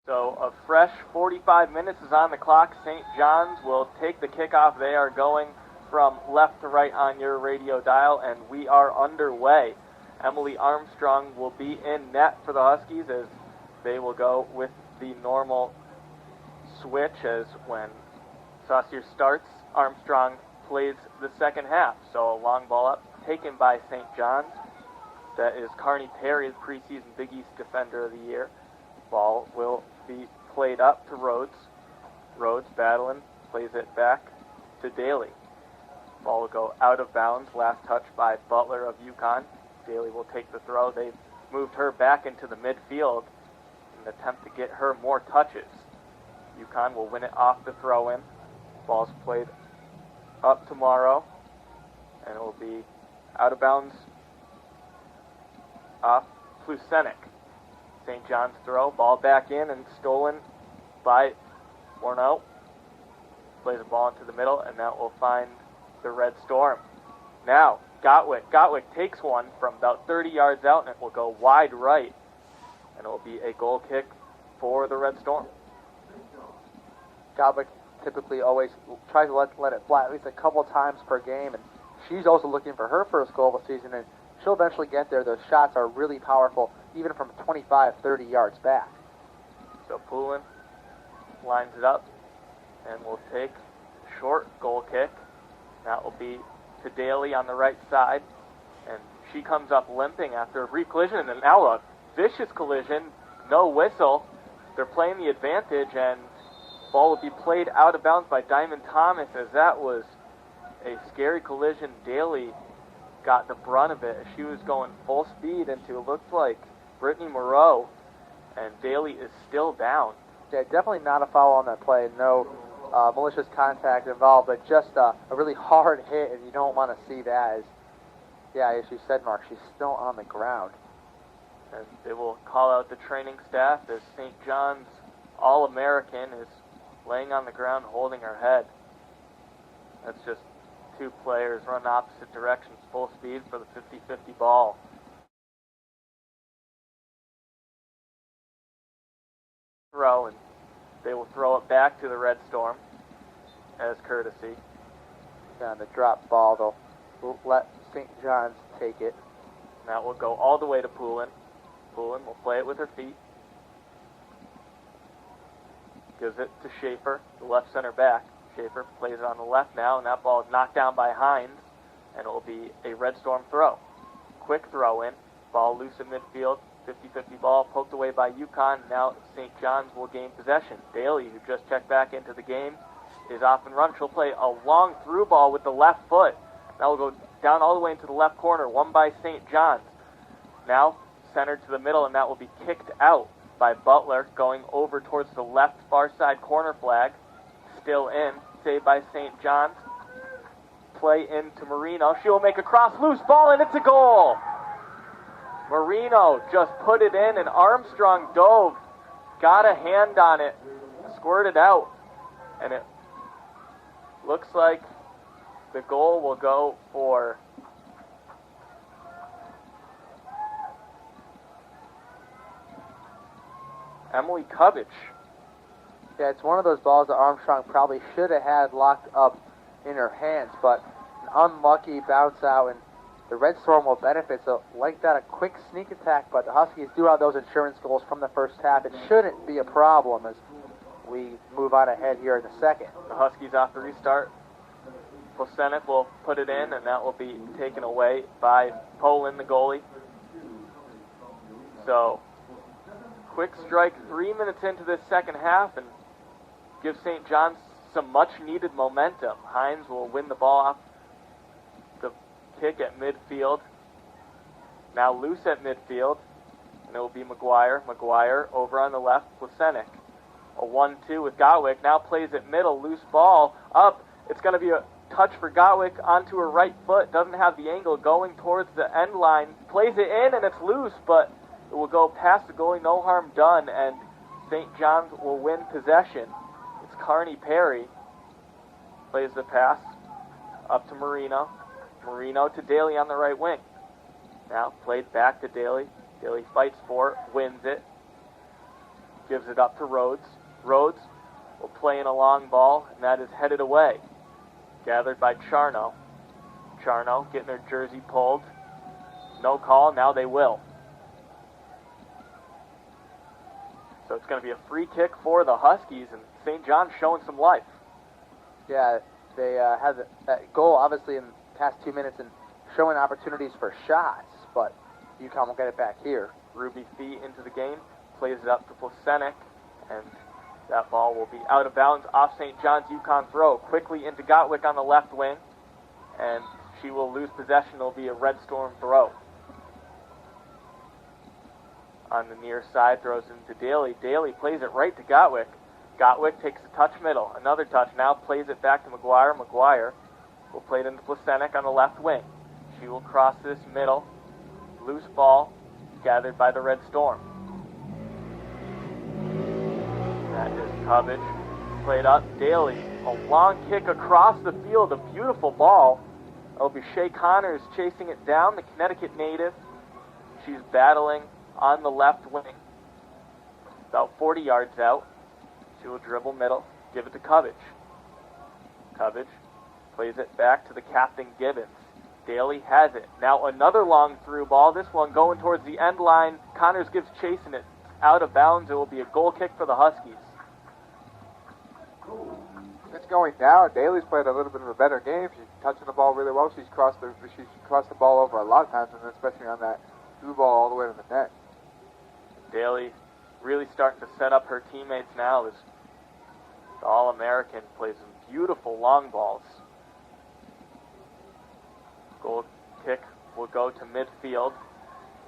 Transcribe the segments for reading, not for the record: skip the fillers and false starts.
So a fresh 45 minutes is on the clock. St. John's will take the kickoff. They are going from left to right on your radio dial, and we are underway. Emily Armstrong will be in net for the Huskies as they will go with the normal switch, as when Saucier starts, Armstrong plays the second half. So a long ball up, taken by St. John's. That is Carney Perry, the preseason Big East Defender of the Year. Ball will be played up to Rhodes. Rhodes battling, plays it back to Daly. Ball will go out of bounds, last touch by Butler of UConn. Daly will take the throw. They've moved her back into the midfield in an attempt to get her more touches. UConn will win it off the throw-in. Ball's played up to Morrow, and it will be out of bounds off Plusenik. St. John's throw, ball back in and stolen by Morneau. Plays the ball into the middle, and that will find the Red Storm. Now, Gotwick. Gotwick takes one from about 30 yards out, and it will go wide right. And it will be a goal kick for the Red Storm. Gotwick typically always tries to let it fly at least a couple times per game, and she's also looking for her first goal of the season, and she'll eventually get there. Those shots are really powerful, even from 25, 30 yards back. So Poulin lines it up and will take a short goal kick. That will be to Daly on the right side, and she comes up limping after a brief collision, and now a vicious collision, no whistle. They're playing the advantage, and ball will be played out of bounds by Diamond Thomas, as that was a scary collision. Daly got the brunt of it as she was going full speed into, it looked like, Brittany Moreau, and Daly is still down. Yeah, definitely not a foul on that play. No malicious contact involved, but just a really hard hit, and you don't want to see that. As you said, Mark, she's still on the ground. And they will call out the training staff as St. John's All-American is laying on the ground holding her head. That's just two players run opposite directions, full speed for the 50-50 ball. Throw, and they will throw it back to the Red Storm as courtesy. On the drop ball, they'll let St. John's take it. That will go all the way to Poulin. Poulin will play it with her feet. Gives it to Schaefer, the left center back. Schaefer plays it on the left now, and that ball is knocked down by Hines, and it will be a Red Storm throw. Quick throw in, ball loose in midfield, 50-50 ball, poked away by UConn. Now St. John's will gain possession. Daly, who just checked back into the game, is off and run. She'll play a long through ball with the left foot. That will go down all the way into the left corner, won by St. John's. Now centered to the middle, and that will be kicked out by Butler, going over towards the left far side corner flag. Still in, saved by St. John's. Play into Marino. She will make a cross, loose ball, and it's a goal. Marino just put it in, and Armstrong dove, got a hand on it, squirted out, and it looks like the goal will go for Emily Covich. Yeah, it's one of those balls that Armstrong probably should have had locked up in her hands, but an unlucky bounce out, and the Red Storm will benefit. So like that, a quick sneak attack, but the Huskies do have those insurance goals from the first half. It shouldn't be a problem as we move on ahead here in the second. The Huskies off the restart. Plusenik will put it in, and that will be taken away by Poulin, the goalie. So quick strike 3 minutes into this second half and gives St. John's some much-needed momentum. Hines will win the ball off the kick at midfield. Now loose at midfield, and it will be McGuire. McGuire over on the left, Plusenik. A 1-2 with Gotwick. Now plays it middle, loose ball up. It's going to be a touch for Gotwick onto her right foot. Doesn't have the angle, going towards the end line. Plays it in, and it's loose, but it will go past the goalie, no harm done, and St. John's will win possession. It's Carney Perry. Plays the pass up to Marino. Marino to Daly on the right wing. Now played back to Daly. Daly fights for it, wins it. gives it up to Rhodes. Rhodes will play in a long ball, and that is headed away. Gathered by Charno. Charno getting their jersey pulled. No call, now they will. So it's going to be a free kick for the Huskies, and St. John's showing some life. Yeah, they had that goal, obviously, in the past 2 minutes and showing opportunities for shots, but UConn will get it back here. Ruby Fee into the game, plays it up to Placenik, and that ball will be out of bounds off St. John's. UConn throw quickly into Gotwick on the left wing, and she will lose possession. It'll be a Red Storm throw. On the near side, throws into Daly. Daly plays it right to Gotwick. Gotwick takes a touch middle. Another touch. Now plays it back to McGuire. McGuire will play it into Placenik on the left wing. She will cross this middle. Loose ball gathered by the Red Storm. That is Covage. Played up. Daly. A long kick across the field. A beautiful ball. It'll be Shay Connors chasing it down, the Connecticut native. She's battling on the left wing. About 40 yards out. She will dribble middle, give it to Covage. Covage plays it back to the captain Gibbons. Daly has it. Now another long through ball. This one going towards the end line. Connors gives chase and it's out of bounds. It will be a goal kick for the Huskies. It's going down. Daly's played a little bit of a better game. She's touching the ball really well. She's crossed the ball over a lot of times, and especially on that through ball all the way to the net. Daly really starting to set up her teammates now as the All-American plays some beautiful long balls. Goal kick will go to midfield.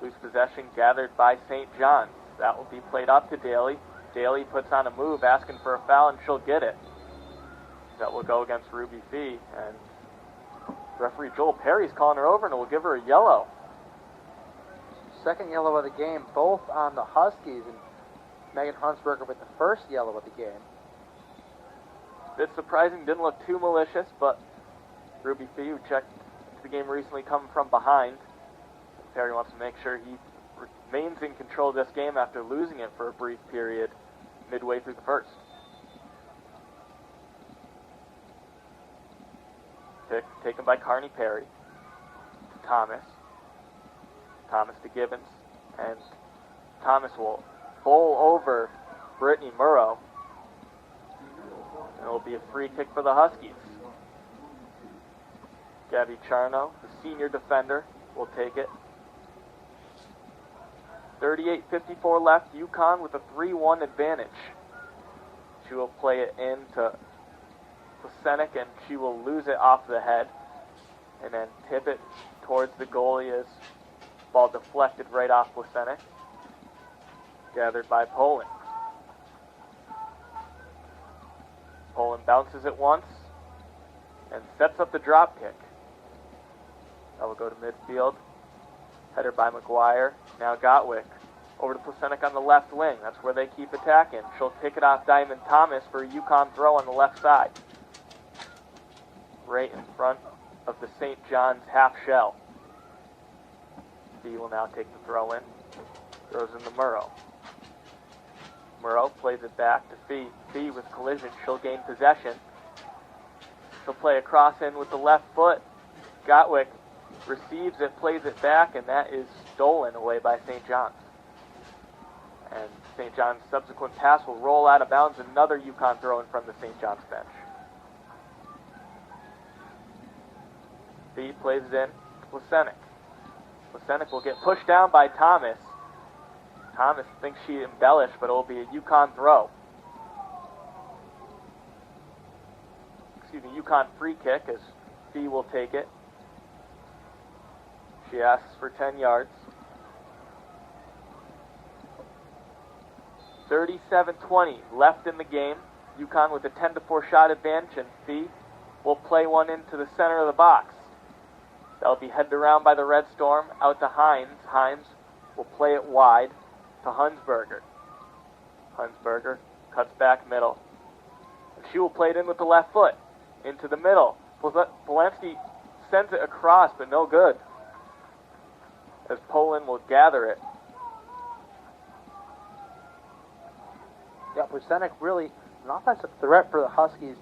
Loose possession gathered by St. John's. That will be played up to Daly. Daly puts on a move, asking for a foul, and she'll get it. That will go against Ruby Fee, and referee Joel Perry's calling her over, and will give her a yellow. Second yellow of the game, both on the Huskies, and Megan Hunsberger with the first yellow of the game. Bit surprising, didn't look too malicious, but Ruby Fee, who checked the game recently, coming from behind. Perry wants to make sure he remains in control of this game after losing it for a brief period midway through the first. Pick taken by Carney Perry to Thomas. Thomas to Gibbons, and Thomas will bowl over Brittany Murrow. And it will be a free kick for the Huskies. Gabby Charno, the senior defender, will take it. 38:54 left. UConn with a 3-1 advantage. She will play it into Placenik, and she will lose it off the head, and then tip it towards the goalie as ball deflected right off Placenik. Gathered by Poland. Poland bounces it once and sets up the drop kick. That will go to midfield. Header by McGuire. Now Gotwick. Over to Placenik on the left wing. That's where they keep attacking. She'll pick it off Diamond Thomas for a UConn throw on the left side. Right in front of the St. John's half shell. Fee will now take the throw in. Throws in to Murrow. Murrow plays it back to Fee. Fee with collision. She'll gain possession. She'll play a cross in with the left foot. Gotwick receives it, plays it back, and that is stolen away by St. John's. And St. John's subsequent pass will roll out of bounds. Another UConn throw in from the St. John's bench. Fee plays it in to Placenik. Placenik will get pushed down by Thomas. Thomas thinks she embellished, but it will be a UConn throw. UConn free kick as Fee will take it. She asks for 10 yards. 37-20 left in the game. UConn with a 10-4 shot advantage, and Fee will play one into the center of the box. That'll be headed around by the Red Storm, out to Hines. Hines will play it wide to Hunsberger. Hunsberger cuts back middle. And she will play it in with the left foot, into the middle. Polanski sends it across, but no good, as Poland will gather it. Yeah, Plusenik really an offensive threat for the Huskies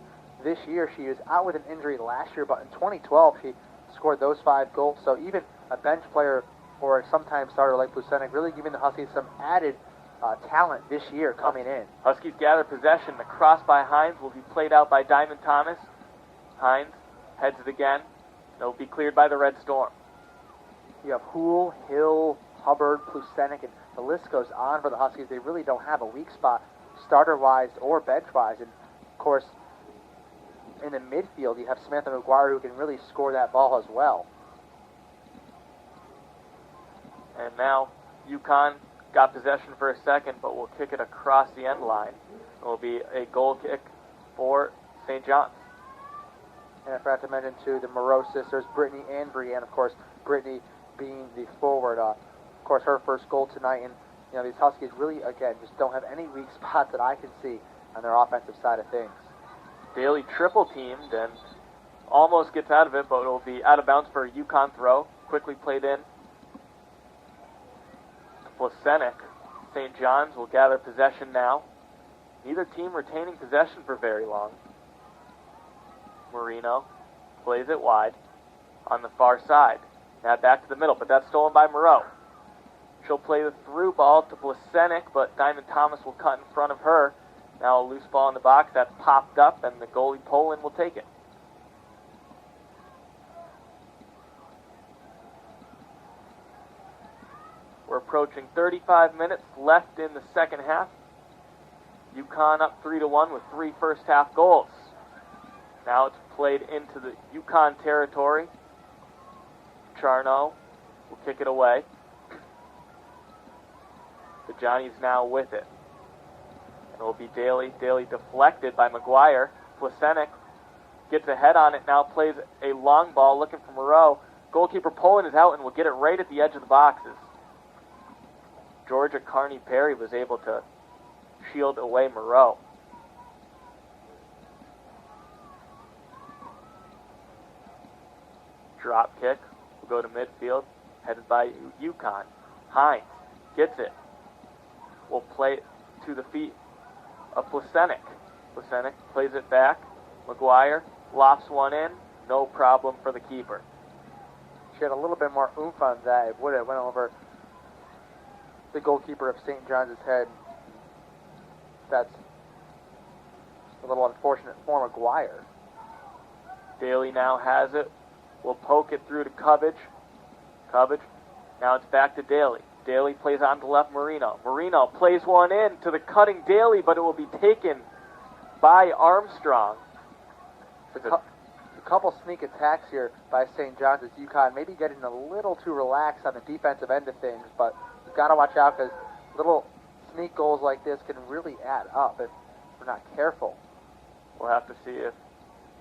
this year. She was out with an injury last year, but in 2012 she scored those 5 goals. So even a bench player or a sometime starter like Plusenik really giving the Huskies some added talent this year coming in. Huskies gather possession. The cross by Hines will be played out by Diamond Thomas. Hines heads it again. It'll be cleared by the Red Storm. You have Houle, Hill, Hubbard, Plusenik, and the list goes on for the Huskies. They really don't have a weak spot, starter-wise or bench-wise. And, of course, in the midfield, you have Samantha McGuire who can really score that ball as well. And now UConn got possession for a second, but will kick it across the end line. It will be a goal kick for St. John's. And I forgot to mention, too, the Moreau sisters, Brittany and Brienne, of course, Brittany being the forward. Of course, her first goal tonight. And, you know, these Huskies really, again, just don't have any weak spots that I can see on their offensive side of things. Daly triple teamed and almost gets out of it, but it will be out of bounds for a UConn throw. Quickly played in. Plusenik. St. John's will gather possession now. Neither team retaining possession for very long. Marino plays it wide on the far side. Now back to the middle, but that's stolen by Moreau. She'll play the through ball to Plusenik, but Diamond Thomas will cut in front of her. Now a loose ball in the box that's popped up, and the goalie Poland will take it. We're approaching 35 minutes left in the second half. UConn up 3-1 with 3 first-half goals. Now it's played into the UConn territory. Charno will kick it away. The Johnnies now with it. And it will be Daly. Daly deflected by McGuire. Plusenik gets ahead on it, now plays a long ball looking for Moreau. Goalkeeper Poland is out and will get it right at the edge of the boxes. Georgia Carney Perry was able to shield away Moreau. Drop kick will go to midfield, headed by UConn. Hines gets it. Will play it to the feet of Plusenik. Plusenik plays it back. McGuire lofts one in. No problem for the keeper. She had a little bit more oomph on that. It would have went over the goalkeeper of St. John's head. That's a little unfortunate for McGuire. Daly now has it. Will poke it through to Cubbage. Cubbage. Now it's back to Daly. Daly plays on to left Marino. Marino plays one in to the cutting Daly, but it will be taken by Armstrong. A couple sneak attacks here by St. John's as UConn, maybe getting a little too relaxed on the defensive end of things, but you've got to watch out because little sneak goals like this can really add up if we're not careful. We'll have to see if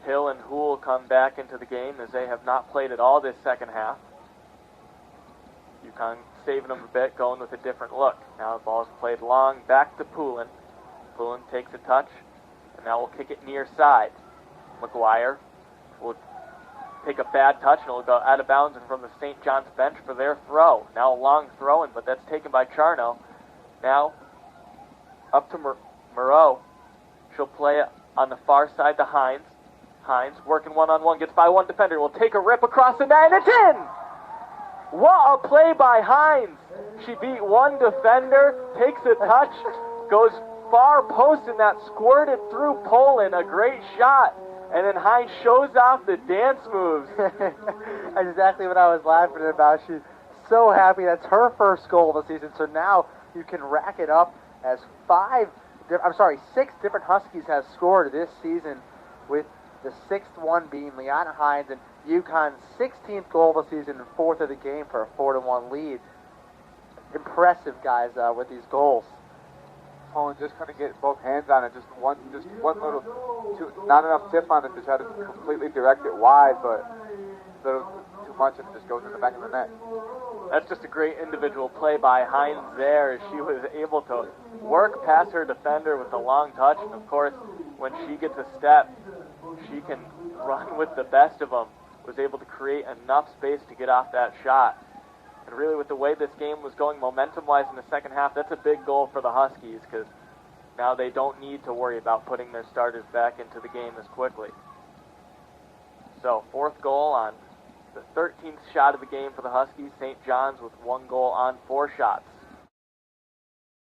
Hill and Houle come back into the game, as they have not played at all this second half. UConn saving them a bit, going with a different look. Now the ball is played long, back to Poulin. Poulin takes a touch, and now we'll kick it near side. McGuire will take a bad touch, and it'll go out of bounds and from the St. John's bench for their throw. Now a long throw-in, but that's taken by Charno. Now up to Moreau. She'll play it on the far side to Hines. Hines working one-on-one, gets by one defender, will take a rip across the net, and it's in! What a play by Hines! She beat one defender, takes a touch, goes far post, and that squirted through Poland. A great shot. And then Hines shows off the dance moves. That's exactly what I was laughing about. She's so happy. That's her first goal of the season. So now you can rack it up as 6 different Huskies have scored this season, with the 6th one being Liana Hines, and UConn's 16th goal of the season and 4th of the game for a 4-1 lead. Impressive, guys, with these goals. Poland just couldn't get both hands on it. Just one little, not enough tip on it to try to completely direct it wide, but a little too much and it just goes in the back of the net. That's just a great individual play by Hines there. She was able to work past her defender with a long touch, and of course, when she gets a step, she can run with the best of them. Was able to create enough space to get off that shot. And really, with the way this game was going momentum-wise in the second half, that's a big goal for the Huskies, because Now they don't need to worry about putting their starters back into the game as quickly. So 4th goal on the 13th shot of the game for the Huskies. St. John's with 1 goal on 4 shots.